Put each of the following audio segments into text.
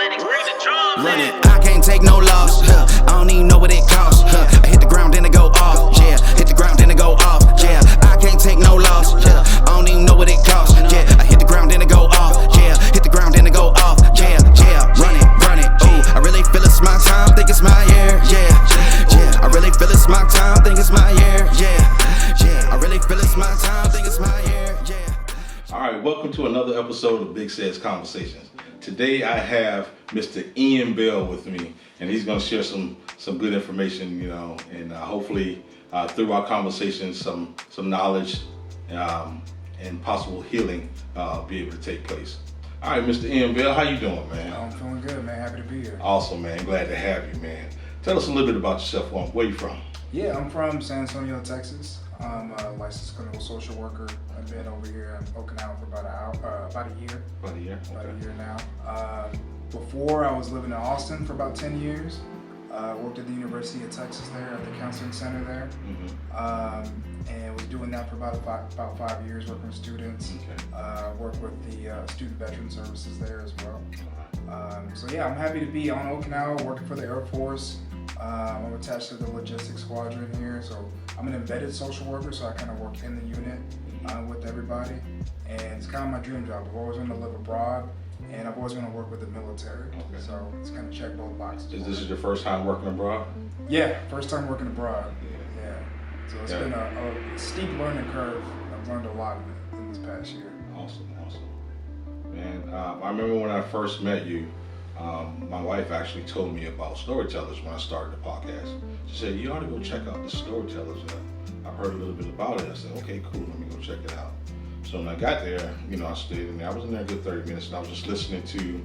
Lennox, bring the drums Run in. it. I can't take no loss. I don't even know what it costs. I hit the ground, then it go off. Yeah, hit the ground, then it go off. Yeah, I can't take no loss. I don't even know what it costs. Yeah, I hit the ground, then it go off. Yeah, hit the ground, then it go off. Yeah, run it. Ooh, I really feel it's my time. Think it's my year. Yeah. I really feel it's my time. Think it's my year. Yeah. I really feel it's my time. Think it's my year. Yeah. All right, welcome to another episode of Big Says Conversations. Today I have Mr. Ian Bell with me, and he's going to share some good information, and hopefully through our conversation, some knowledge and possible healing be able to take place. All right, Mr. Ian Bell, how you doing, man? I'm feeling good, man. Happy to be here. Awesome, man. Glad to have you, man. Tell us a little bit about yourself. Where you from? Yeah, I'm from San Antonio, Texas. I'm a licensed clinical social worker. I've been over here in Okinawa for about a year. About a year? About a year now. Before, I was living in Austin for about 10 years. Worked at the University of Texas there, at the counseling center there. And was doing that for about 5 years, working with students. Okay. Worked with the Student Veteran Services there as well. So yeah, I'm happy to be on Okinawa, working for the Air Force. I'm attached to the logistics squadron here, so I'm an embedded social worker, so I kind of work in the unit with everybody. And it's kind of my dream job. I've always wanted to live abroad, and I've always wanted to work with the military. Okay. So it's kind of check both boxes. Is this your first time working abroad? Yeah, first time working abroad. Yeah. So it's Yeah. been a steep learning curve. I've learned a lot of it in this past year. Awesome. Man, I remember when I first met you, my wife actually told me about Storytellers when I started the podcast. She said, you ought to go check out the Storytellers. I've heard a little bit about it. I said, okay, cool, let me go check it out. So when I got there, I stayed in there. I was in there a good 30 minutes, and I was just listening to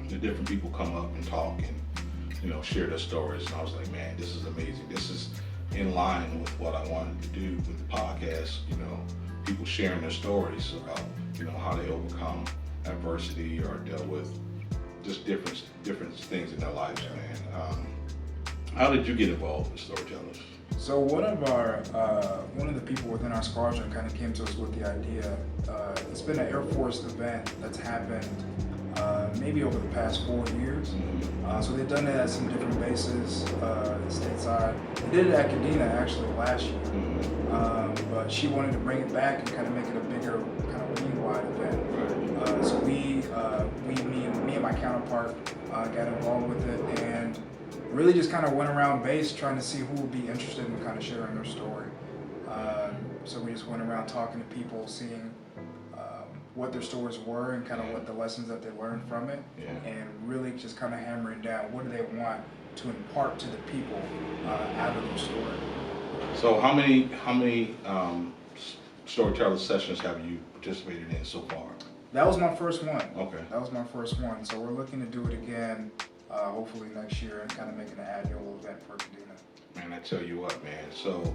the different people come up and talk and, share their stories. And I was like, man, this is amazing. This is in line with what I wanted to do with the podcast, people sharing their stories about, how they overcome adversity or dealt with just different things in their lives, man. How did you get involved with Storytellers? So one of the people within our squadron kind of came to us with the idea. It's been an Air Force event that's happened maybe over the past 4 years. So they've done it at some different bases stateside. They did it at Kadena actually last year, but she wanted to bring it back and kind of make it a bigger kind of league-wide event. So me and my counterpart got involved with it and really just kind of went around base trying to see who would be interested in kind of sharing their story. So we just went around talking to people, seeing what their stories were and kind of what the lessons that they learned from it, and really just kind of hammering down what do they want to impart to the people out of their story. So how many Storyteller sessions have you participated in so far? That was my first one. Okay. That was my first one. So we're looking to do it again, hopefully next year, and kind of make it an annual event for Kadena. Man, I tell you what, man. So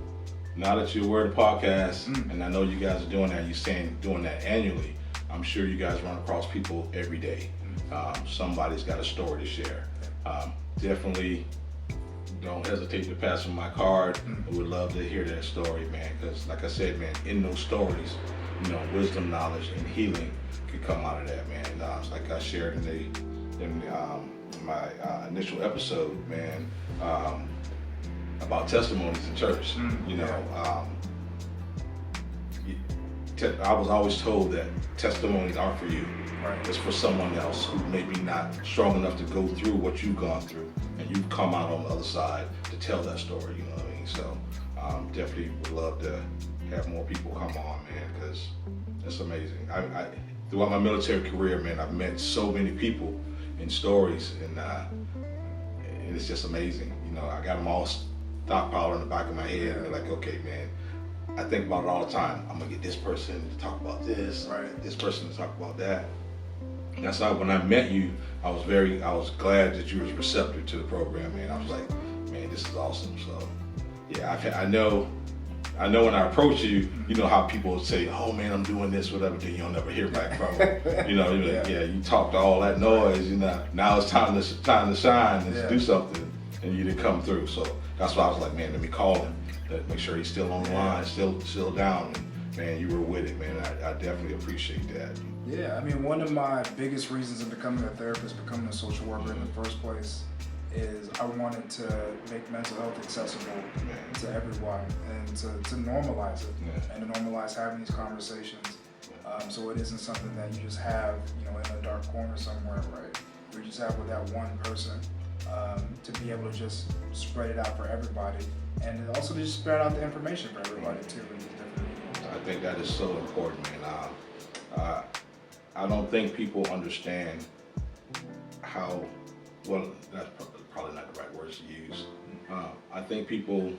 now that you're aware of the podcast, and I know you guys are doing that, you're saying doing that annually, I'm sure you guys run across people every day. Somebody's got a story to share. Definitely don't hesitate to pass them my card. I would love to hear that story, man, because like I said, man, in those stories, wisdom, knowledge, and healing could come out of that, man. Like I shared in my initial episode, man, about testimonies in church. I was always told that testimonies aren't for you. Right. It's for someone else who may be not strong enough to go through what you've gone through, and you've come out on the other side to tell that story, you know what I mean? So definitely would love to have more people come on, man, because it's amazing. I throughout my military career, man, I've met so many people in stories, and it's just amazing. I got them all stockpiled in the back of my head, and they're like, okay, man, I think about it all the time. I'm gonna get this person to talk about this, this person to talk about that. And that's why when I met you, I was glad that you was receptive to the program, man. I was like, man, this is awesome. So yeah, I know when I approach you, how people say, oh man, I'm doing this, whatever, then you'll never hear back from them. You're like, you talked all that noise, now it's time to shine and do something, and you didn't come through. So that's why I was like, man, let me call him, to make sure he's still on the line, still down, and man, you were with it, man. I definitely appreciate that. Yeah, I mean, one of my biggest reasons in becoming a therapist, becoming a social worker in the first place, is I wanted to make mental health accessible to everyone and to normalize it and to normalize having these conversations. So it isn't something that you just have, in a dark corner somewhere, right? You just have with that one person to be able to just spread it out for everybody, and also to just spread out the information for everybody too. In these different mediums. I think that is so important, man. I don't think people understand how, well, that's probably not the right words to use. I think people,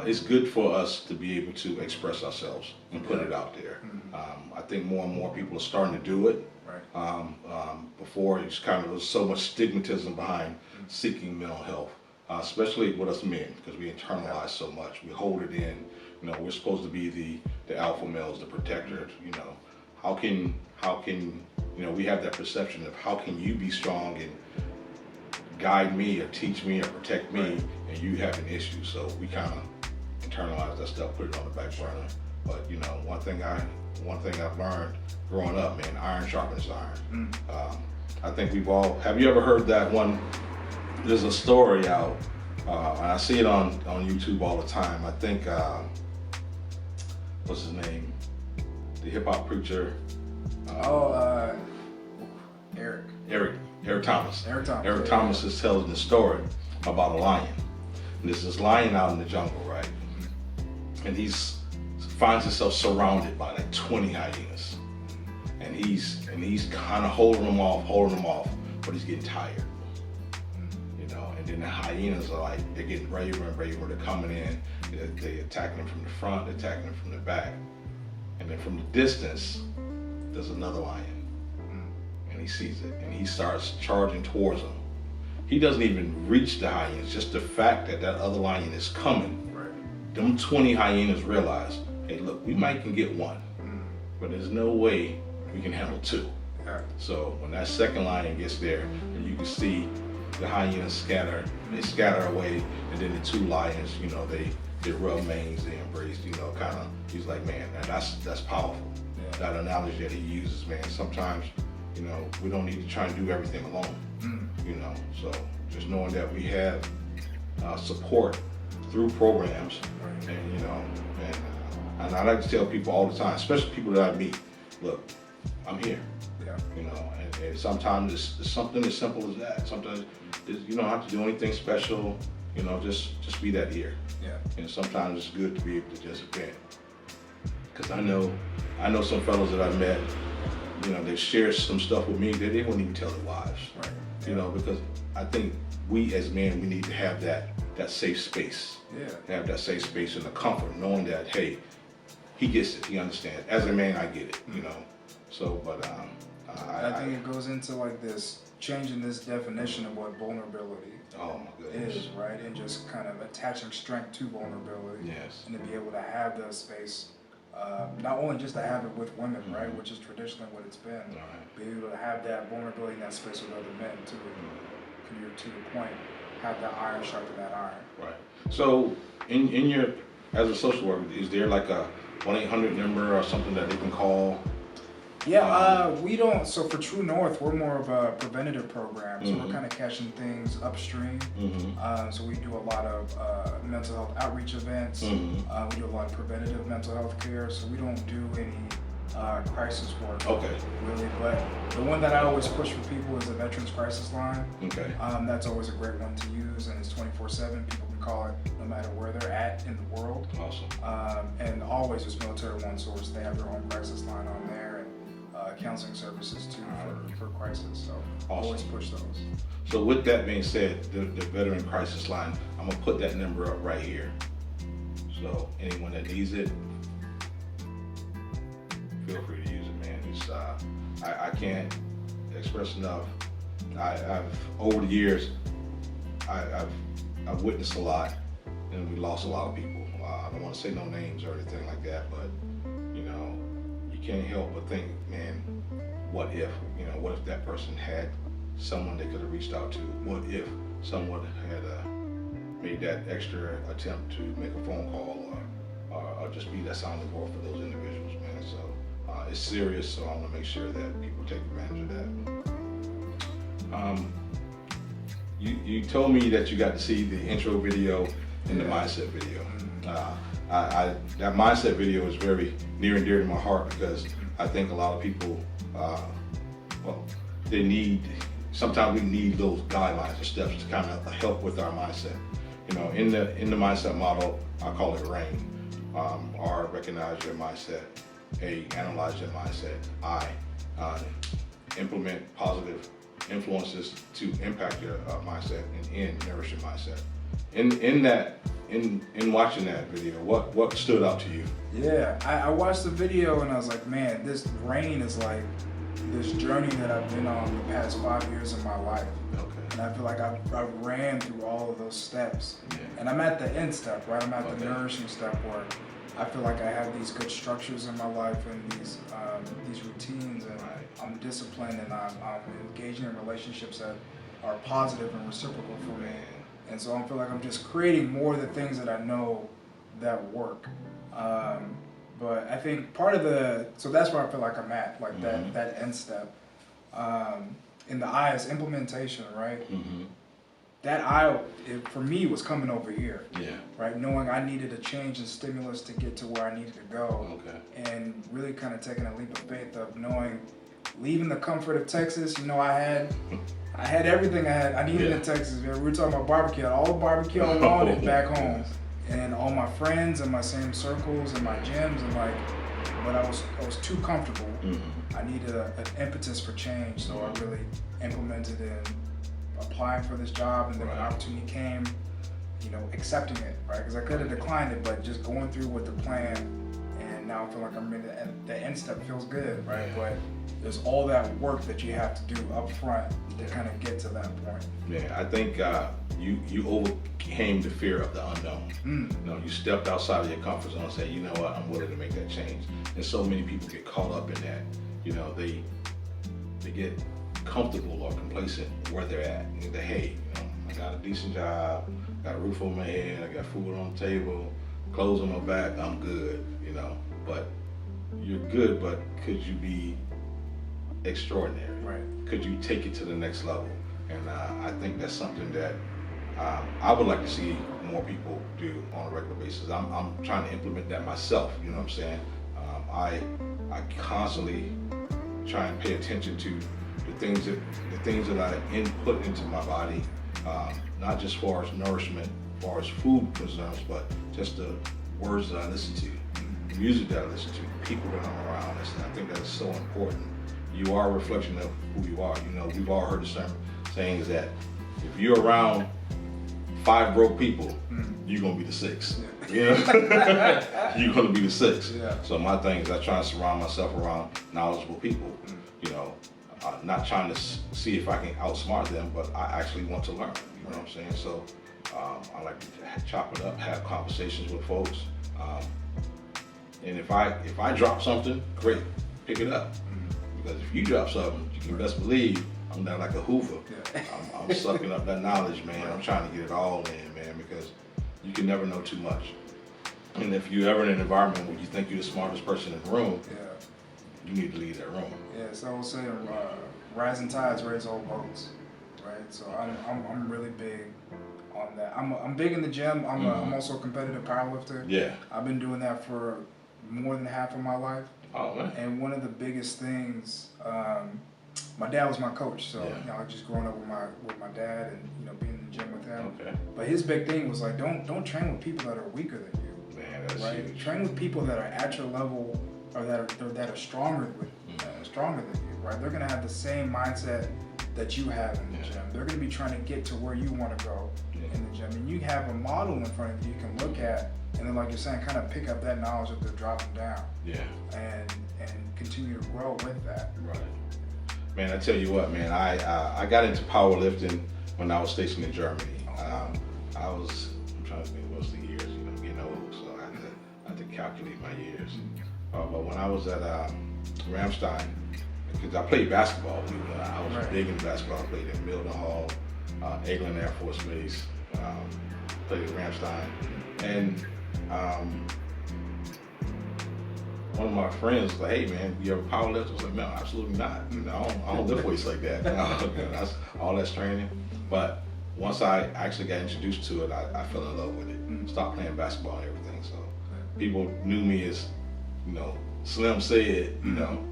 it's good for us to be able to express ourselves and put it out there. I think more and more people are starting to do it. Right. Before, it's kind of, there was so much stigmatism behind seeking mental health, especially with us men, because we internalize so much. We hold it in. We're supposed to be the alpha males, the protectors. How can we have that perception of how can you be strong and guide me or teach me or protect me, and you have an issue? So we kind of internalize that stuff, put it on the back burner. But one thing I've learned growing up, man, iron sharpens iron. I think we've all. Have you ever heard that one? There's a story out, and I see it on YouTube all the time. I think what's his name? The hip hop preacher. Eric Thomas. Eric Thomas is telling the story about a lion. And there's this lion out in the jungle, right? And he finds himself surrounded by like 20 hyenas. And he's kind of holding them off, but he's getting tired. And then the hyenas are like, they're getting braver and braver. They're coming in, they're attacking them from the front, they're attacking them from the back. And then from the distance, there's another lion. And he sees it, and he starts charging towards them. He doesn't even reach the hyenas, just the fact that other lion is coming. Right. Them 20 hyenas realize, hey, look, we might can get one, but there's no way we can handle two. Yeah. So when that second lion gets there, and you can see the hyenas scatter away, and then the two lions, they rub manes, they embrace, kind of. He's like, man, that's powerful. Yeah. That analogy that he uses, man. Sometimes, we don't need to try and do everything alone. So just knowing that we have support through programs, and I like to tell people all the time, especially people that I meet, look, I'm here. Yeah. And sometimes it's something as simple as that. Sometimes you don't have to do anything special. Just be that ear. Yeah. And sometimes it's good to be able to just vent. Because I know some fellows that I met, they share some stuff with me that they wouldn't even tell their wives. Right. Because I think we as men, we need to have that safe space. Yeah. Have that safe space and the comfort, knowing that, hey, he gets it, he understands. As a man, I get it, So, but I think it goes into like this, changing this definition of what vulnerability is, right? And just kind of attaching strength to vulnerability. Yes. And to be able to have that space. Not only just to have it with women, right, which is traditionally what it's been, be able to have that vulnerability in that space with other men to your point, have that iron sharpen that iron. Right. So, in your, as a social worker, is there like a 1-800 number or something that they can call? Yeah, we don't. So for True North, we're more of a preventative program. So we're kind of catching things upstream. So we do a lot of mental health outreach events. We do a lot of preventative mental health care. So we don't do any crisis work. Okay. Really, but the one that I always push for people is the Veterans Crisis Line. Okay. That's always a great one to use, and it's 24/7. People can call it no matter where they're at in the world. Awesome. And always there's Military One Source. They have their own crisis line on there. Counseling services too for crisis, so awesome. Always push those. So with that being said, the Veteran Crisis Line, I'm gonna put that number up right here. So anyone that needs it, feel free to use it, man. It's I can't express enough. I've over the years, I've witnessed a lot, and we lost a lot of people. I don't want to say no names or anything like that, but can't help but think, man, what if that person had someone they could have reached out to? What if someone had made that extra attempt to make a phone call or or just be that sounding board for those individuals, man. So it's serious, so I want to make sure that people take advantage of that. You told me that you got to see the intro video and the mindset video. That mindset video is very near and dear to my heart because I think a lot of people, sometimes we need those guidelines or steps to kind of help with our mindset. You know, in the mindset model, I call it RAIN. R, recognize your mindset. A, analyze your mindset. I, implement positive influences to impact your mindset, and N, nourish your mindset. In watching that video, what stood out to you? Yeah, I watched the video and I was like, man, this RAIN is like this journey that I've been on the past 5 years of my life. Okay. And I feel like I've ran through all of those steps. Yeah. And I'm at the end step, right? I'm at Okay. the nourishing step where I feel like I have these good structures in my life and these routines, and Right. I'm disciplined, and I'm engaging in relationships that are positive and reciprocal for me. And so I feel like I'm just creating more of the things that I know that work. But I think so that's where I feel like I'm at, like that end step. In the I is implementation, right? Mm-hmm. That I, for me, was coming over here, Yeah. right? Knowing I needed a change and stimulus to get to where I needed to go. Okay. And really kind of taking a leap of faith of knowing, leaving the comfort of Texas, you know, I had everything I needed in Texas. We were talking about barbecue. I had all the barbecue I wanted back home. And all my friends and my same circles and my gyms, and like, but I was too comfortable. Mm-hmm. I needed an impetus for change, so I really implemented it in applying for this job, and then when the opportunity came, you know, accepting it, right? Because I could have declined it, but just going through with the plan, and now I feel like I'm in the end step feels good, right? Yeah. But there's all that work that you have to do up front to kind of get to that point. Yeah, I think you overcame the fear of the unknown. You know, you stepped outside of your comfort zone and said, you know what, I'm willing to make that change. And so many people get caught up in that. You know, they get comfortable or complacent where they're at. And they, hey, you know, I got a decent job, got a roof over my head, I got food on the table, clothes on my back, I'm good, you know. But you're good, but could you be extraordinary? Right. Could you take it to the next level? And I think that's something that I would like to see more people do on a regular basis. I'm trying to implement that myself, you know what I'm saying? I constantly try and pay attention to the things that I input into my body, not just as far as nourishment, as far as food concerns, but just the words that I listen to, the music that I listen to, the people that I'm around. I think that's so important. You are a reflection of who you are. You know, we've all heard the saying is that if you're around 5 broke people, you're gonna be the 6th. Yeah. You know? You're gonna be the 6th. Yeah. So my thing is I try to surround myself around knowledgeable people. You know, not trying to see if I can outsmart them, but I actually want to learn. You know what I'm saying? So I like to chop it up, have conversations with folks. And if I drop something, great, pick it up. Because if you drop something, you can best believe I'm not like a Hoover. Yeah. I'm sucking up that knowledge, man. I'm trying to get it all in, man, because you can never know too much. And if you're ever in an environment where you think you're the smartest person in the room, you need to leave that room. Yeah, so I will say, rising tides raise all boats, right? So I'm really big on that. I'm big in the gym. I'm also a competitive powerlifter. Yeah. I've been doing that for more than half of my life. Oh, man. And one of the biggest things, my dad was my coach, so Yeah. you know, just growing up with my dad and you know being in the gym with him. Okay. But his big thing was like, don't train with people that are weaker than you. Man, that's Right? huge. Train with people that are at your level or that are stronger than you. Right? They're gonna have the same mindset that you have in the gym. They're gonna be trying to get to where you want to go in the gym, and you have a model in front of you can look at, and then like you're saying, kind of pick up that knowledge that they're dropping down. Yeah. And continue to grow with that. Right. Man, I tell you what, man, I got into powerlifting when I was stationed in Germany. I'm trying to think what's the years, you know, I'm getting old, so I had to calculate my years. But when I was at Ramstein, because I played basketball, I was big in basketball. I played in Milton Hall, Eglin Air Force Base, played at Ramstein. And one of my friends was like, "Hey man, you ever power lift?" I was like, "No, absolutely not. You know, I don't lift weights like that." That's training. But once I actually got introduced to it, I fell in love with it. Stopped playing basketball and everything. So people knew me as, you know, Slim said, you know.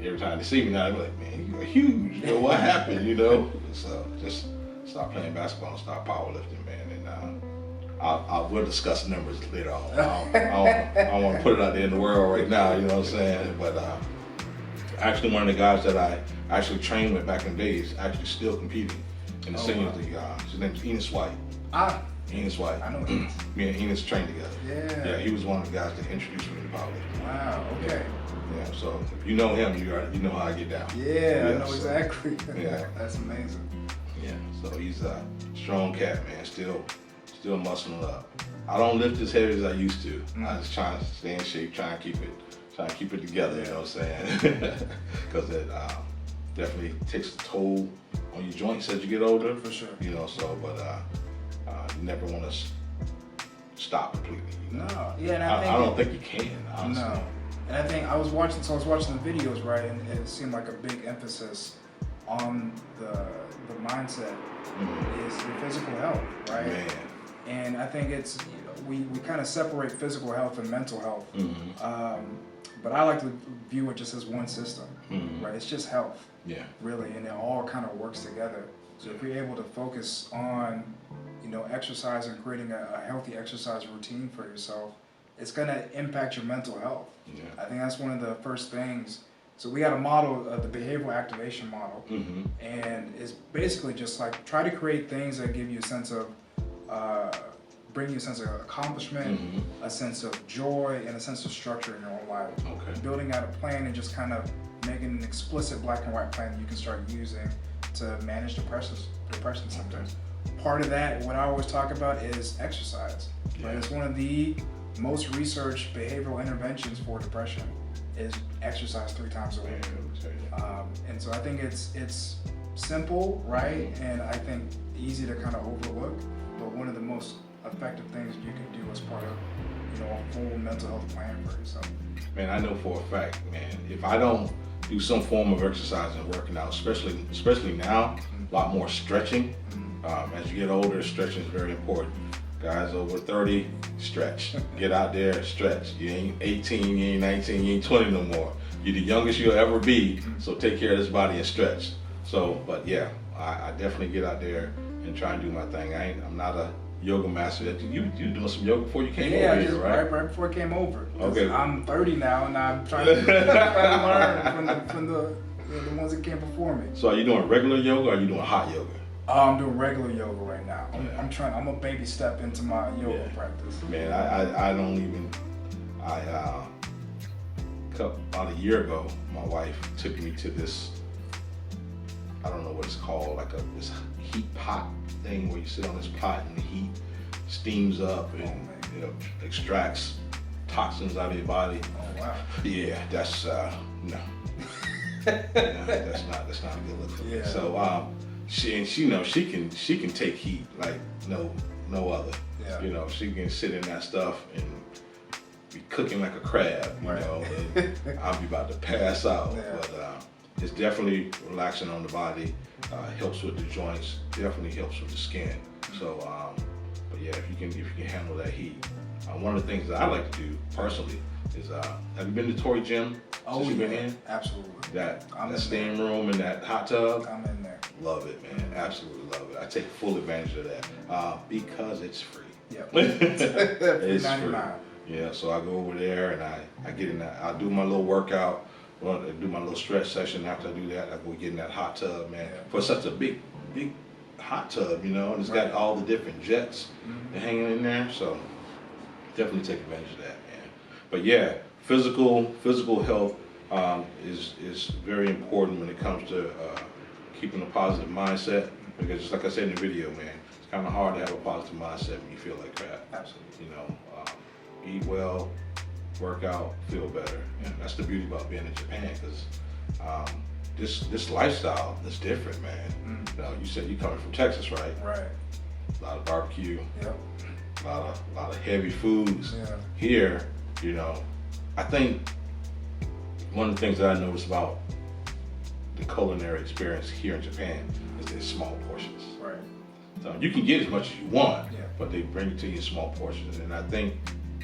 Every time they see me now, they're like, "Man, you're huge. You know, what happened?" You know. So just stop playing basketball and start powerlifting, man. And I will discuss numbers later on. I don't want to put it out there in the world right now. You know what I'm saying? But actually, one of the guys that I actually trained with back in the days actually still competing in the senior league. His name's Enos White. Enos White. I know Enos. Me and Enos trained together. Yeah. Yeah, he was one of the guys that introduced me to powerlifting. Wow. Okay. Yeah, so if you know him, you know how I get down. Yeah, I know so, exactly. Yeah. That's amazing. Yeah, so he's a strong cat, man. Still muscling up. I don't lift as heavy as I used to. I just try to stay in shape, try and keep it together. You know what I'm saying? Because it definitely takes a toll on your joints as you get older. For sure. You know, so but you never want to stop completely. You know? No. Yeah, and I don't think you can. Honestly. No. And I think I was watching the videos, right, and it seemed like a big emphasis on the mindset is your physical health, right? Man. And I think it's, we kind of separate physical health and mental health, but I like to view it just as one system, right? It's just health, really, and it all kind of works together. So if you're able to focus on, exercise and creating a healthy exercise routine for yourself, it's going to impact your mental health. Yeah. I think that's one of the first things. So we got a model, the behavioral activation model, and it's basically just like try to create things that give you a sense of, bring you a sense of accomplishment, a sense of joy, and a sense of structure in your own life. Okay. Building out a plan and just kind of making an explicit black and white plan that you can start using to manage depression symptoms. Part of that, what I always talk about, is exercise. Right? It's one of the most researched behavioral interventions for depression is exercise 3 times a week. And so I think it's simple, right? And I think easy to kind of overlook, but one of the most effective things you can do as part of, a full mental health plan for yourself. Man, I know for a fact, man, if I don't do some form of exercise and working out, especially now, a lot more stretching. As you get older, stretching is very important. Guys over 30, stretch. Get out there, stretch. You ain't 18, you ain't 19, you ain't 20 no more. You're the youngest you'll ever be, so take care of this body and stretch. So, but yeah, I definitely get out there and try and do my thing. I'm not a yoga master. You doing some yoga before you came over here, right? Right before I came over. Okay. I'm 30 now, and I'm trying to learn from the ones that came before me. So are you doing regular yoga or are you doing hot yoga? I'm doing regular yoga right now. I'm a baby step into my yoga practice. Man, I don't even, about a year ago, my wife took me to this, I don't know what it's called, like this heat pot thing where you sit on this pot and the heat steams up and extracts toxins out of your body. Oh wow. Yeah, that's no. That's not a good look for me. So she can take heat like no other. Yeah. She can sit in that stuff and be cooking like a crab, and I'll be about to pass out. Yeah. But it's definitely relaxing on the body, helps with the joints, definitely helps with the skin. So, but yeah, if you can handle that heat. One of the things that I like to do personally is, have you been to Tory Gym? Oh, since you've been in? Absolutely. That steam room and that hot tub? I'm in there. Love it, man. Absolutely love it. I take full advantage of that because it's free. Yep. It's $99. free. Yeah, so I go over there and I get in that. I do my little workout, do my little stretch session. After I do that, I go get in that hot tub, man. Yeah. For such a big hot tub, and it's got all the different jets hanging in there. So definitely take advantage of that, man. But yeah, physical health is very important when it comes to keeping a positive mindset. Because just like I said in the video, man, it's kind of hard to have a positive mindset when you feel like crap. Absolutely. Eat well, work out, feel better. And that's the beauty about being in Japan, because this lifestyle is different, man. You said you coming from Texas, right? Right. A lot of barbecue. Yep. A lot of heavy foods. Yeah. Here, I think one of the things that I noticed about the culinary experience here in Japan is there's small portions. Right. So you can get as much as you want, Yeah. but they bring it to you in small portions. And I think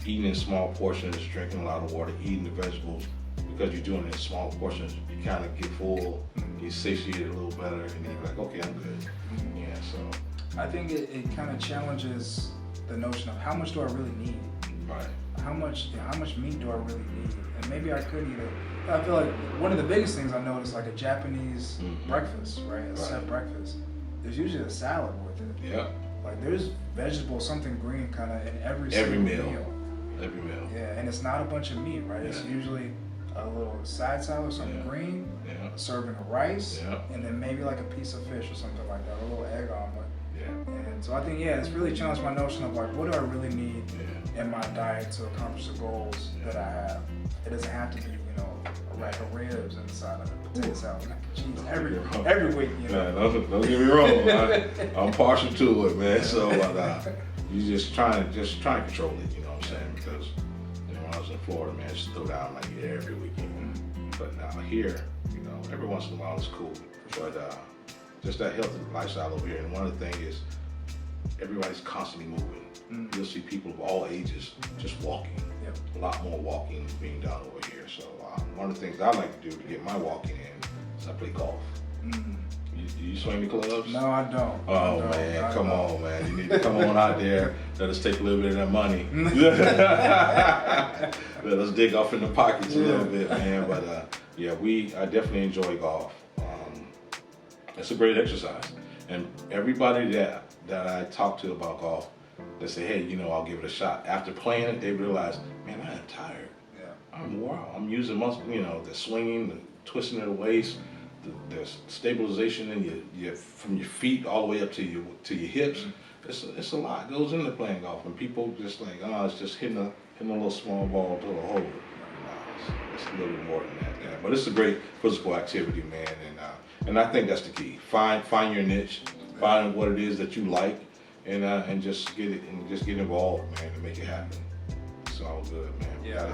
eating in small portions, drinking a lot of water, eating the vegetables, because you're doing it in small portions, you kind of get full, you satiate a little better, and then you're like, okay, I'm good. Yeah, so, I think it kind of challenges the notion of how much do I really need? right. How much meat do I really need? And maybe I could eat it. I feel like one of the biggest things I noticed, like a Japanese breakfast, right? A set breakfast. There's usually a salad with it. Yeah, Like there's vegetables, something green kind of in every every single meal. Every meal. Yeah, and it's not a bunch of meat, right? It's Yeah. usually a little side salad, something Yeah. green, Yeah, a serving of rice, Yeah. and then maybe like a piece of fish or something like that, a little egg omelet. yeah, And so I think, yeah, it's really challenged my notion of like, what do I really need yeah. in my diet to accomplish the goals that I have? It doesn't have to be, a rack of ribs inside of it, potato salad, mac and cheese, every week, Man, don't get me wrong. I'm partial to it, man. So, you just trying to control it. You know what I'm saying? Because when I was in Florida, man, I just throw down like every weekend. But now here, every once in a while it's cool. But just that healthy lifestyle over here. And one of the things is everybody's constantly moving. You'll see people of all ages just walking. Yep. A lot more walking being done over here. So one of the things I like to do to get my walking in is I play golf. You swing the clubs? No, I don't. Oh man, come on, man. You need to come on out there. Let us take a little bit of that money. Let us dig off in the pockets a little bit, man. But yeah, I definitely enjoy golf. It's a great exercise. And everybody that I talk to about golf, they say, hey, I'll give it a shot. After playing it, they realize, man, I am tired. Yeah. I'm wore out. I'm using muscle, the swinging, the twisting of the waist, the stabilization in your from your feet all the way up to your hips. It's a lot goes into playing golf, and people just like, it's just hitting a little small ball to the hole. No, it's a little more than that. Yeah. But it's a great physical activity, man, and I think that's the key. Find your niche, find what it is that you like, and just get it and just get involved, man, to make it happen. It's all good, man. Yeah,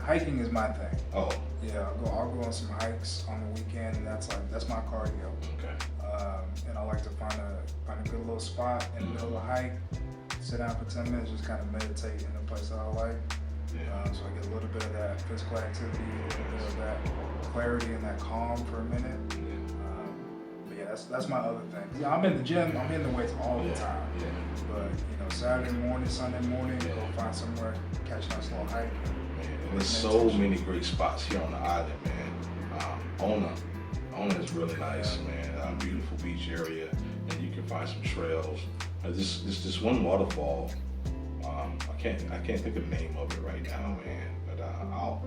hiking is my thing. Oh. Yeah, I'll go on some hikes on the weekend, and that's my cardio. Okay. And I like to find a good little spot in the middle of the hike, sit down for 10 minutes, just kind of meditate in a place that I like. Yeah. So I get a little bit of that physical activity, a little bit of that clarity and that calm for a minute. But yeah, that's my other thing. I'm in the gym, I'm in the weights all the time. Yeah. But Saturday morning, Sunday morning, go find somewhere, catch a nice little hike. And there's so many great spots here on the island, man. Ona is really nice, man. Beautiful beach area, and you can find some trails. There's this one waterfall. I can't think of the name of it right now, man. But I'll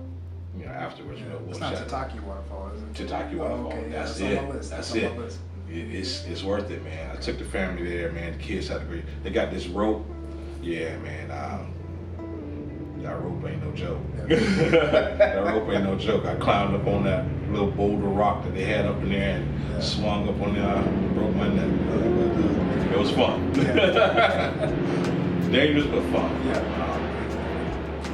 afterwards we'll It's not chat. Tataki Waterfall, is it? Tataki Waterfall. Okay, yeah, That's on it. my list. That's on it. my list. It's worth it, man. I took the family there, man. The kids had a great. They got this rope. Yeah, man. That rope ain't no joke. That rope ain't no joke. I climbed up on that little boulder rock that they had up in there and swung up on there, broke my neck. It was fun. Dangerous but fun.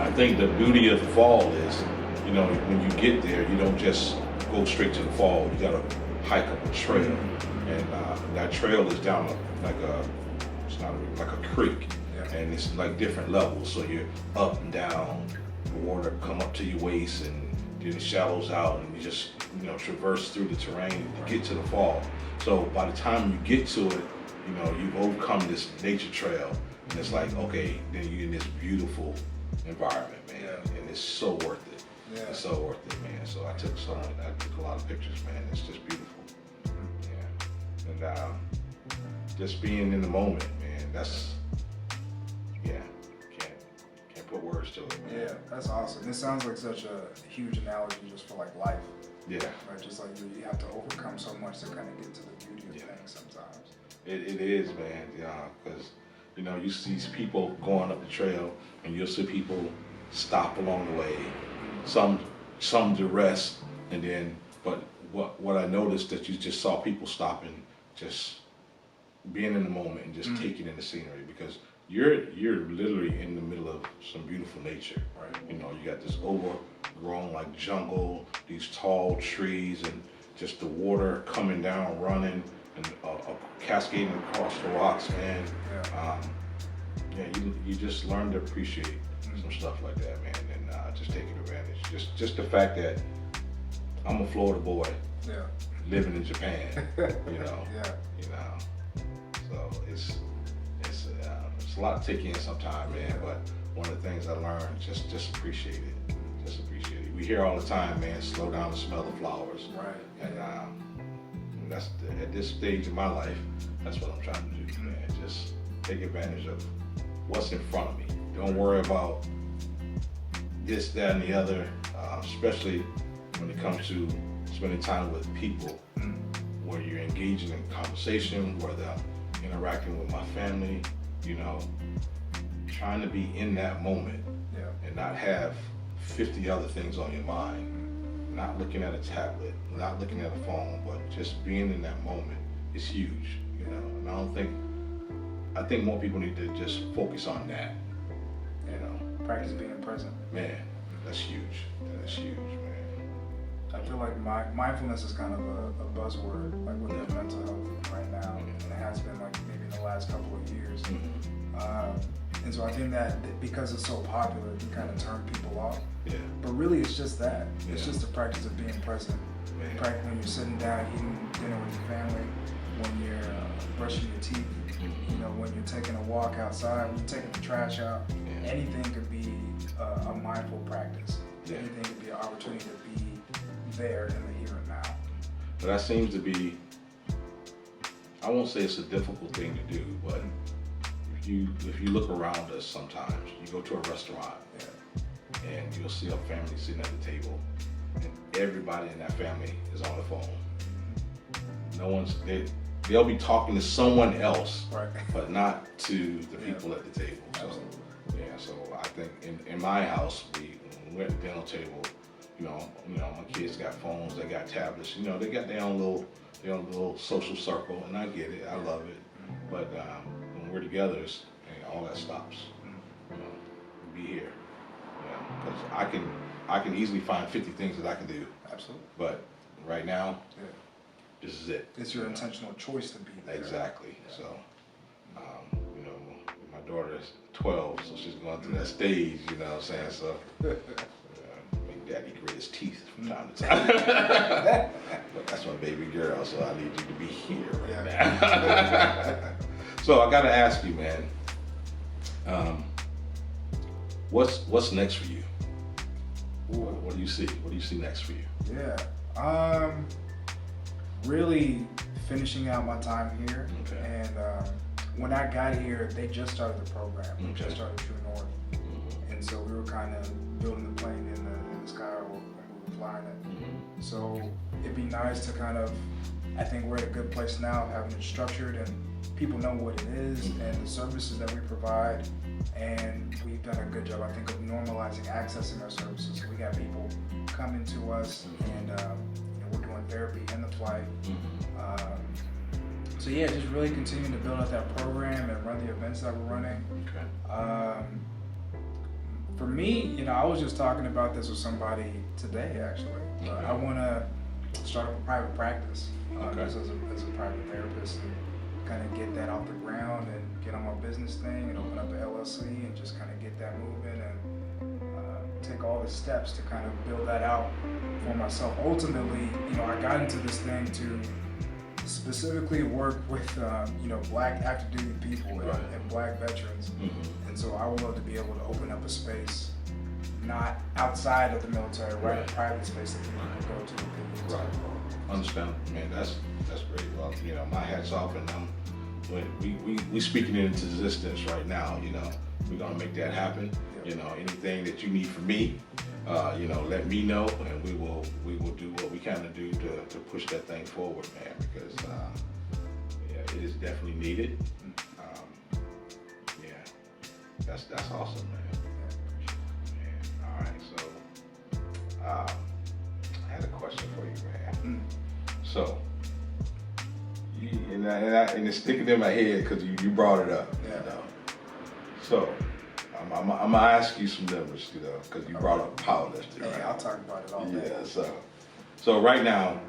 I think the beauty of the fall is, when you get there, you don't just go straight to the fall. You gotta hike up a trail, and that trail is down it's not like a creek. And it's like different levels, so you're up and down, the water come up to your waist, and then it shallows out, and you just traverse through the terrain to get to the fall. So by the time you get to it, you've overcome this nature trail, and it's like, okay, then you're in this beautiful environment, man, and it's so worth it. It's so worth it, man. So I took a lot of pictures, man. It's just beautiful. Yeah, and just being in the moment, man. That's can't put words to it. Man. Yeah, that's awesome. This sounds like such a huge analogy just for like life. Yeah. Right, just like you have to overcome so much to kind of get to the beauty of things sometimes. It is, man. Because you see people going up the trail, and you'll see people stop along the way. Some to rest, and then. But what I noticed that you just saw people stopping, just being in the moment and just taking in the scenery, because you're literally in the middle of some beautiful nature. Right. You know, you got this overgrown like jungle, these tall trees, and just the water coming down, running, and cascading across the rocks, man. Yeah. You just learn to appreciate some stuff like that, man, and just taking advantage. Just the fact that I'm a Florida boy Yeah. living in Japan, you know. Yeah. You know, so it's a lot to take in sometimes, man. But one of the things I learned, just appreciate it. Just appreciate it. We hear all the time, man, slow down and smell the flowers. Right. And that's at this stage of my life, that's what I'm trying to do, man. Just take advantage of what's in front of me. Don't worry about this, that, and the other, especially when it comes to spending time with people, where you're engaging in conversation, whether I'm interacting with my family, you know, trying to be in that moment and not have 50 other things on your mind, not looking at a tablet, not looking at a phone, but just being in that moment is huge, you know. And I think more people need to just focus on that, you know. Practice being present. Man, that's huge. That is huge, man. I feel like mindfulness is kind of a buzzword, like within mental health right now, and it has been like maybe in the last couple of years. And so I think that because it's so popular, it can kind of turn people off. Yeah. But really, it's just that. It's Yeah. just the practice of being present. Man. Practice when you're sitting down eating dinner with your family, when you're brushing your teeth, you know, when you're taking a walk outside, when you're taking the trash out. Yeah. Anything could be a mindful practice. Yeah. Anything could be an opportunity to be there in the here and now. But that seems to be, I won't say it's a difficult thing to do, but if you look around us sometimes, you go to a restaurant and you'll see a family sitting at the table and everybody in that family is on the phone. They'll be talking to someone else, Right. but not to the people at the table. So, yeah, so I think in my house, when we're at the dinner table, you know, my kids got phones, they got tablets, you know, they got their own little social circle, and I get it, I love it. But when we're together, all that stops. You know, be here, you know, because I can easily find 50 things that I can do. Absolutely. But right now, Yeah. this is it. It's your intentional choice to be there. Exactly. So, you know, my daughter is 12, so she's going through that stage, you know what I'm saying? So, make daddy grit his teeth from time to time. But that's my baby girl, so I need you to be here right now. So I gotta ask you, man, what's next for you? What do you see? What do you see next for you? Yeah. Really finishing out my time here. Okay. And when I got here, they just started the program. We Okay. just started True North. And so we were kind of building the plane in the sky when we were flying it. So it'd be nice to kind of, I think we're at a good place now, having it structured and people know what it is and the services that we provide. And we've done a good job, I think, of normalizing accessing our services. So we got people coming to us and you know, we're doing therapy in the flight. So yeah, just really continuing to build out that program and run the events that we're running. Okay. For me, you know, I was just talking about this with somebody today, actually. Okay. I want to start up a private practice Okay. just as a private therapist and kind of get that off the ground and get on my business thing and open up an LLC and just kind of get that moving and take all the steps to kind of build that out for myself. Ultimately, you know, I got into this thing to specifically work with, you know, Black active duty people and Black veterans. And so I would love to be able to open up a space, not outside of the military, right? A private space that people can go to. And get Right. Understand, man. That's great. Well, you know, my hat's off, and we speaking it into existence right now. You know, we're gonna make that happen. You know, anything that you need from me, you know, let me know, and we will do what we can to do to push that thing forward, man. Because yeah, it is definitely needed. Yeah, that's awesome, man. All right, so I had a question for you, man. So, and it's sticking in my head because you brought it up. Yeah. You know, So, I'm gonna ask you some numbers, you know, because you brought up powerlifting. Yeah, Right? I'll talk about it all day. Yeah. So right now,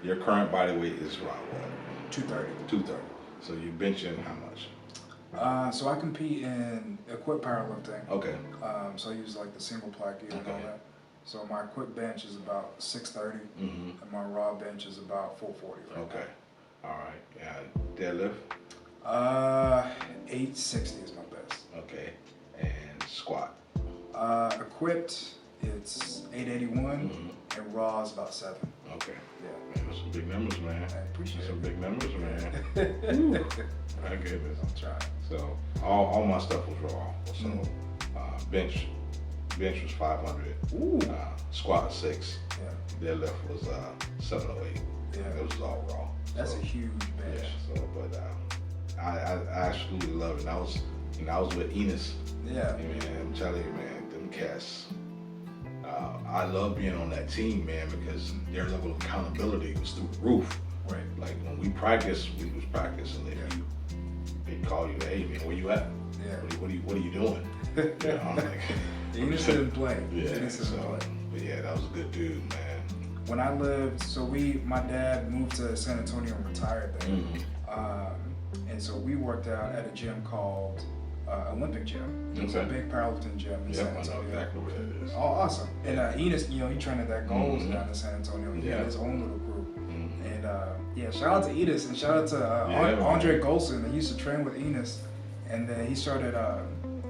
your current body weight is around what? 230. 230. So you're benching how much? So I compete in equipped powerlifting. Okay. So I use like the single plaque gear and all Okay. that. So my equipped bench is about 630, Mm-hmm. and my raw bench is about 440 right Okay. All right. And deadlift. now. 860 is my best. Okay. And squat. Equipped, it's 881, Mm-hmm. and raw is about 7. Okay. Yeah. Man, those some big numbers, man. I appreciate Some it. big numbers, man. My goodness. I'm trying. So all my stuff was raw. So bench was 500. Ooh. Squat was 6. Yeah. Deadlift was 708. Yeah. It was all raw. That's So, a huge bench. yeah. So, but I absolutely love it. And I was with Enos. Yeah. Man, I'm telling you, man, them cats. I love being on that team, man, because their level of accountability was through the roof. Right. Like when we practice, we was practicing. If they call you, hey man, where you at? Yeah. What are you doing? You know, I'm like, Enos didn't play. yeah. Enos didn't So, play. but yeah, that was a good dude, man. When I lived, my dad moved to San Antonio and retired there. Mm-hmm. And so we worked out at a gym called Olympic Gym. It's a Okay. big powerlifting gym in Yep, San I know Antonio. exactly what it is. Oh, awesome. And Enos, he trained at that Goals Mhm. down in San Antonio. He Yeah. had his own little group. Mhm. And shout out to Enos and shout out to man. Andre Golson. He used to train with Enos. And then he started,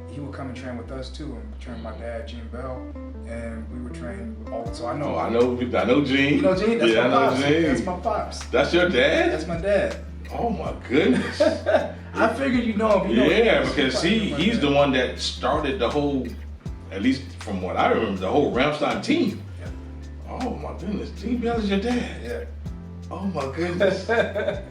he would come and train with us too and train my dad, Gene Bell. And we would train all, so I know. Oh, I know Gene. You know Gene? That's Yeah, my I know pops. Gene. That's my pops. That's your dad? That's my dad. Oh my goodness. I figured you know him. You know Yeah, Enos. because You probably he's know the my one that started the whole, at least from what I remember, the whole Ramstein team. dad. Oh my goodness, Gene Bell is your dad. Yeah. Oh my goodness.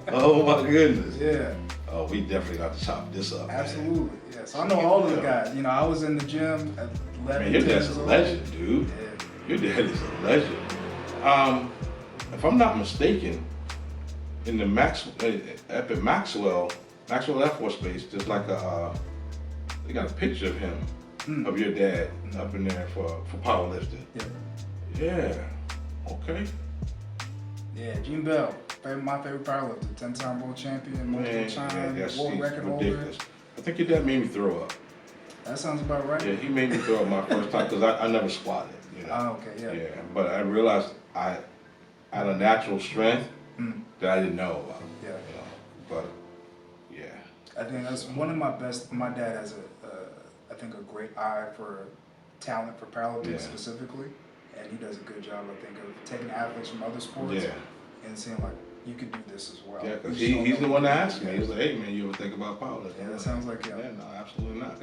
Oh my goodness. Yeah. Oh, we definitely got to chop this up. Man. Absolutely. Yeah. So I know all of the guys. I was in the gym at 11. Man, your 10 dad's years a old. legend, dude. Yeah. Your dad is a legend. If I'm not mistaken, in the up at Maxwell Air Force Base, there's like they got a picture of him, of your dad, up in there for powerlifting. Yeah. Yeah. Okay. Yeah. Gene Bell, my favorite powerlifter, 10-time world champion, multiple time world he's record ridiculous. holder. I think your dad made me throw up. That sounds about right. Yeah, he made me throw up my first time because I never squatted. You know? Oh, okay. Yeah. Yeah, but I realized I had a natural strength Mm. that I didn't know about. Yeah. You know, but yeah. I think that's one of my best. My dad has I think a great eye for talent for powerlifting Yeah. specifically, and he does a good job, I think, of taking athletes from other sports Yeah. and seeing like you could do this as well. Yeah, You because just don't he's know. the one that asked me. He was like, hey man, you ever think about powerlifting? Yeah, that sounds like him. Yeah, no, absolutely not.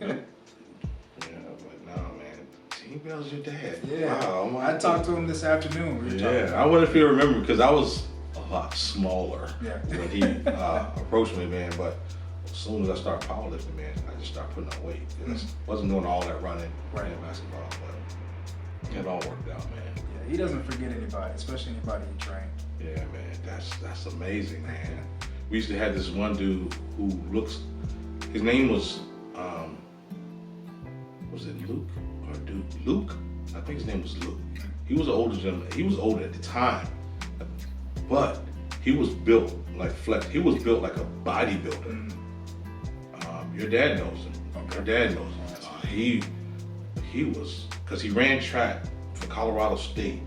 Yeah, but no, man. Gene Bell's your dad. Yeah. Wow. my I talked to him this afternoon. We were talking. Yeah, I wonder if you remember because I was a lot smaller Yeah. when he approached me, man. But as soon as I started powerlifting, man, I just started putting on weight. I wasn't doing all that running Right. and basketball, but it all worked out, man. Yeah, he doesn't forget anybody, especially anybody he trained. Yeah, man, that's amazing, man. We used to have this one dude who looks. His name was it Luke or dude Luke? I think his name was Luke. He was an older gentleman. He was older at the time, but he was built like flex. He was built like a bodybuilder. Your dad knows him. Okay. Your dad knows him. He was because he ran track for Colorado State,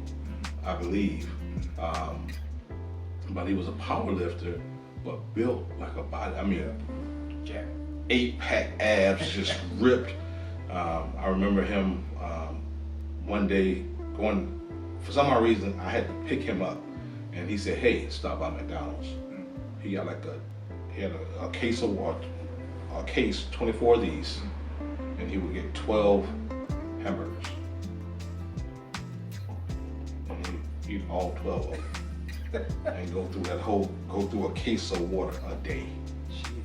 I believe. But he was a power lifter, but built like a body. I mean, Jack. 8-pack abs, just ripped. I remember him one day going, for some odd reason, I had to pick him up, and he said, "Hey, stop by McDonald's." He got he had a case of water, a case, 24 of these, and he would get 12 hamburgers, and he'd eat all 12 of them. And go through a case of water a day.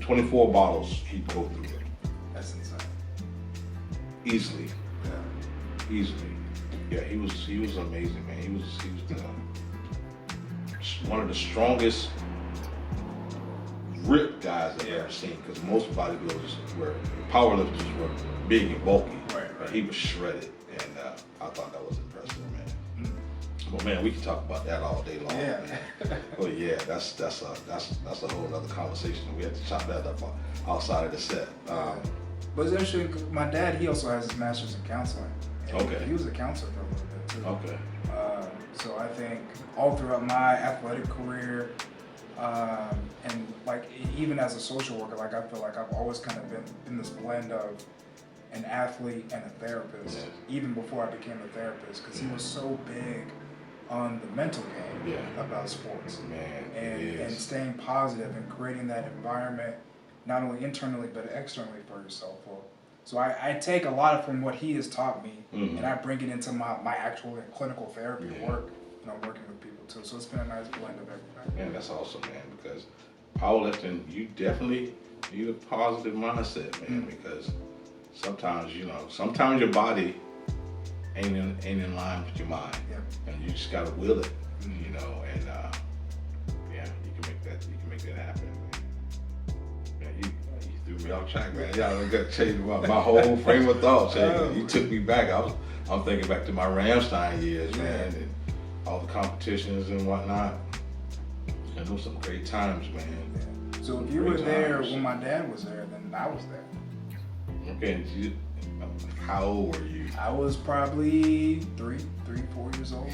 24 bottles, he'd go through it. That's insane. Easily. Yeah. Easily. Yeah, he was amazing, man. He was one of the strongest ripped guys I've ever seen, because most bodybuilders powerlifters were big and bulky. Right. But he was shredded, and I thought that was impressive, man. Well, man, we can talk about that all day long, Yeah. man. But yeah, that's a whole other conversation. We had to chop that up outside of the set. But it's interesting, my dad, he also has his master's in counseling. And Okay. He was a counselor for a little bit too. Okay. So I think all throughout my athletic career, and like even as a social worker, like I feel like I've always kind of been in this blend of an athlete and a therapist, Yes. even before I became a therapist, because he was so big on the mental game about sports. Man, And staying positive and creating that environment, not only internally but externally for yourself. So I take a lot from what he has taught me, and I bring it into my actual clinical therapy work, working with people too. So it's been a nice blend of everything. Man, that's awesome, man, because powerlifting, you definitely need a positive mindset, man, because sometimes your body ain't in line with your mind, and you just gotta will it, and you can make that happen. Man, you threw me off track, man. Y'all got to change my whole frame of thought. You took me back. I'm thinking back to my Ramstein years, man, and all the competitions and whatnot. And those some great times, man. So if you were there when my dad was there, then I was there. Okay, how old were you? I was probably 4 years old,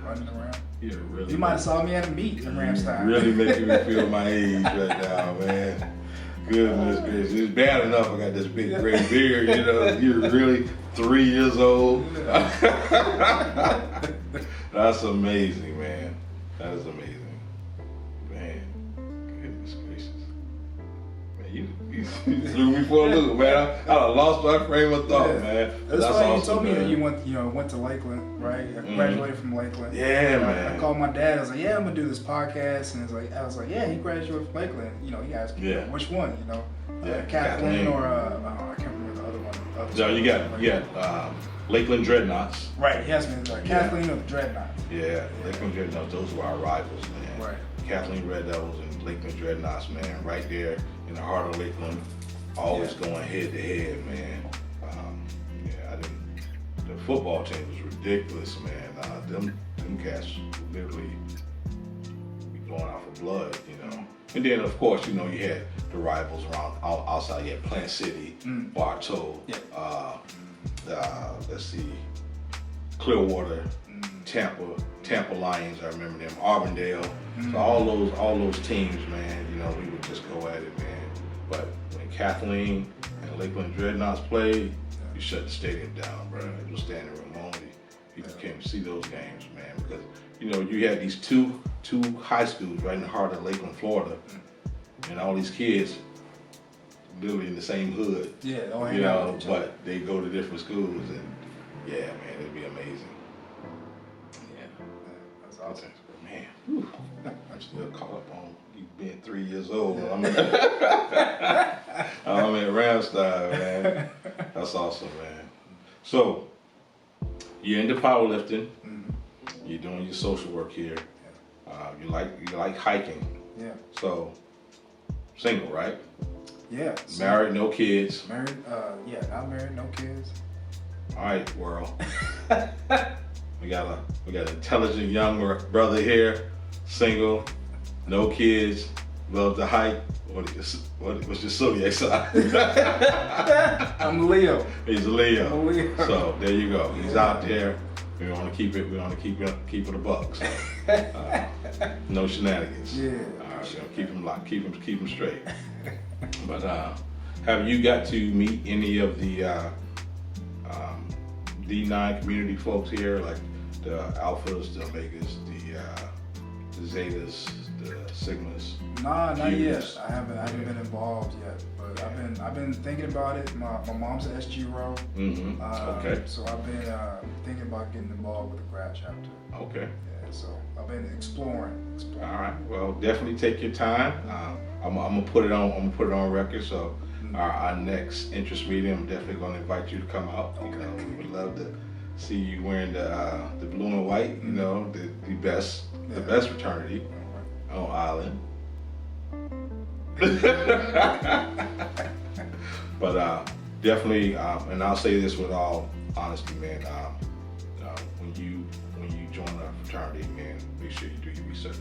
running around. You might have saw me at a meet in Ramstein. Really making me feel my age right now, man. Goodness gracious. It's bad enough I got this big gray beard, you're really 3 years old. That's amazing, man. That is amazing. Man, goodness gracious. Man, you threw me for a loop, man. I done lost my frame of thought, man. That's why awesome, you told me man. that you went to Lakeland, right? I graduated from Lakeland. Yeah, man. I called my dad. I was like, "Yeah, I'm gonna do this podcast," and I was like, "Yeah, he graduated from Lakeland." He asked me, which one? Kathleen or I can't remember the other one. So you got Lakeland Dreadnoughts. Right. He asked me Kathleen or the Dreadnoughts. Yeah, Lakeland Dreadnoughts. Those were our rivals, man. Right. Kathleen Red Devils and Lakeland Dreadnoughts, man. Right there in the heart of Lakeland, always going head to head, man. The football team was ridiculous, man. Them cats literally be going out for blood, And then, of course, you had the rivals around outside. You had Plant City, Bartow, let's see, Clearwater, Tampa Lions. I remember them. Auburndale. So all those teams, man. We would just go at it, man. But when Kathleen and Lakeland Dreadnoughts played, you shut the stadium down, bro. It was standing room only. People came to see those games, man, because you had these two high schools right in the heart of Lakeland, Florida, and all these kids literally in the same hood. But they go to different schools, and man, it'd be amazing. Yeah, that's awesome, man. Whew. I'm still caught up on you being 3 years old. I'm at Ramstein, man. That's awesome, man. So you're into powerlifting. You're doing your social work here. You like hiking. Yeah. So single, right? Yeah. Married, no kids. Married. Not married, no kids. All right, world. we got an intelligent young brother here, single, no kids, love to hike. What's your zodiac sign? I'm Leo. He's a Leo. I'm a Leo. So there you go. He's out there. We want to keep it a buck. So, no shenanigans. Yeah. Keep him straight. But have you got to meet any of the D9 community folks here, like the Alphas, the Omegas, the Zetas, the Sigmas? Nah, not yet. I haven't been involved yet, but I've been thinking about it. My mom's an SG Row. Okay. So I've been thinking about getting involved with the grad chapter. Okay. Yeah, so I've been exploring. All right. Well, definitely take your time. I'm gonna put it on record. So our next interest meeting, I'm definitely gonna invite you to come out. Okay. We would love to see you wearing the blue and white. The best fraternity on island. But definitely, and I'll say this with all honesty, man. When you join a fraternity, man, make sure you do your research.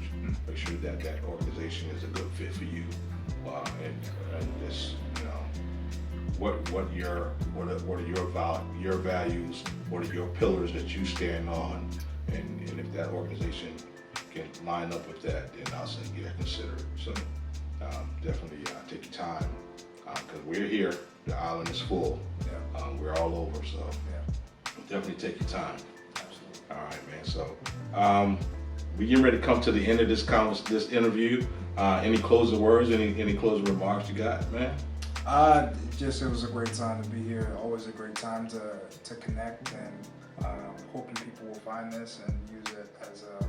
Make sure that that organization is a good fit for you, and just what are your values, what are your pillars that you stand on, and if that organization can line up with that, then I'll say get it considered. So definitely take your time, because we're here. The island is full. Yeah. We're all over, so definitely take your time. Absolutely. All right, man. So we getting ready to come to the end of this interview. Any closing words? Any closing remarks you got, man? Just it was a great time to be here. Always a great time to connect, and hoping people will find this and use it as an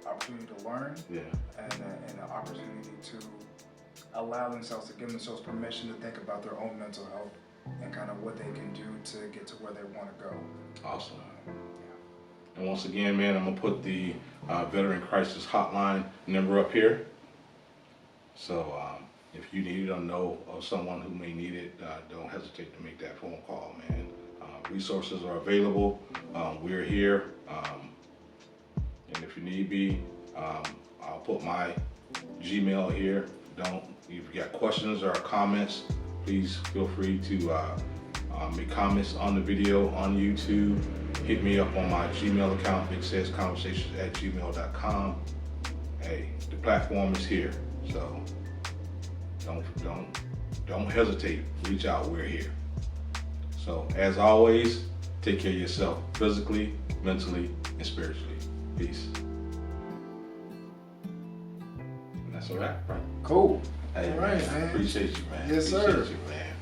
opportunity to learn. Yeah. And an opportunity to allow themselves, to give themselves permission to think about their own mental health and kind of what they can do to get to where they want to go. Awesome. And once again, man, I'm gonna put the Veteran Crisis Hotline number up here. So if you need it or know of someone who may need it, don't hesitate to make that phone call, man. Resources are available. We're here. And if you need be, I'll put my Gmail here. If you got questions or comments, please feel free to make comments on the video on YouTube. Hit me up on my Gmail account, bigsaysconversations@gmail.com. Hey, the platform is here, so don't hesitate. Reach out. We're here. So as always, take care of yourself physically, mentally, and spiritually. Peace. And that's all right, right? Cool. Hey, All right, man. man. Appreciate you, man. Yes, sir. Appreciate you, man.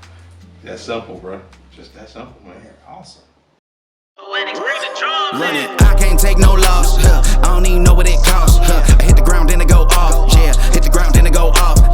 That simple, bro. Just that simple, man. Yeah, awesome. Run it, I can't take no loss. I don't even know what it costs. I hit the ground, then it go off. Yeah, hit the ground, then it go off.